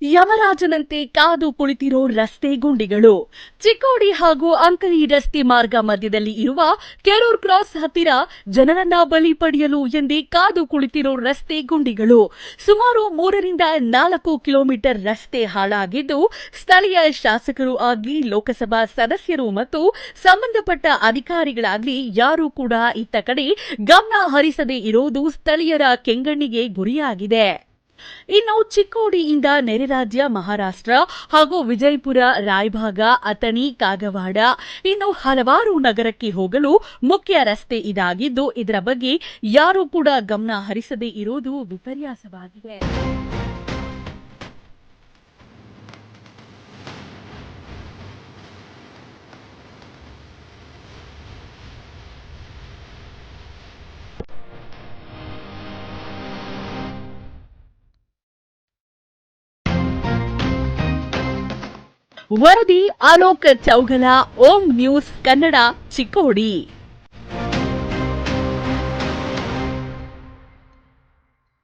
ಯಮರಾಜನಂತೆ ಕಾದು ಕುಳಿತಿರೋ ರಸ್ತೆ ಗುಂಡಿಗಳು. ಚಿಕ್ಕೋಡಿ ಹಾಗೂ ಅಂಕಲಿ ರಸ್ತೆ ಮಾರ್ಗ ಮಧ್ಯದಲ್ಲಿ ಇರುವ ಕೆರೂರ್ ಕ್ರಾಸ್ ಹತ್ತಿರ ಜನರನ್ನ ಬಲಿ ಪಡೆಯಲು ಎಂದೇ ಕಾದು ಕುಳಿತಿರೋ ರಸ್ತೆ ಗುಂಡಿಗಳು. ಸುಮಾರು 3 ರಿಂದ 4 ಕಿಲೋಮೀಟರ್ ರಸ್ತೆ ಹಾಳಾಗಿದ್ದು, ಸ್ಥಳೀಯ ಶಾಸಕರು ಆಗಲಿ, ಲೋಕಸಭಾ ಸದಸ್ಯರು ಮತ್ತು ಸಂಬಂಧಪಟ್ಟ ಅಧಿಕಾರಿಗಳಾಗಲಿ ಯಾರೂ ಕೂಡ ಇತ್ತ ಕಡೆ ಗಮನ ಹರಿಸದೇ ಇರೋದು ಸ್ಥಳೀಯರ ಕೆಂಗಣ್ಣಿಗೆ ಗುರಿಯಾಗಿದೆ. ಇನ್ನು ಚಿಕ್ಕೋಡಿಯಿಂದ ನೆರೆ ರಾಜ್ಯ ಮಹಾರಾಷ್ಟ್ರ ಹಾಗೂ ವಿಜಯಪುರ, ರಾಯಭಾಗ, ಅಥಣಿ, ಕಾಗವಾಡ ಇನ್ನು ಹಲವಾರು ನಗರಕ್ಕೆ ಹೋಗಲು ಮುಖ್ಯ ರಸ್ತೆ ಇದಾಗಿದ್ದು, ಇದರ ಬಗ್ಗೆ ಯಾರೂ ಕೂಡ ಗಮನ ಹರಿಸದೇ ಇರೋದು ವಿಪರ್ಯಾಸವಾಗಿದೆ. ವರದಿ ಆಲೋಕ್ ಚೌಗಲ, ಓಂ ನ್ಯೂಸ್ ಕನ್ನಡ, ಚಿಕ್ಕೋಡಿ.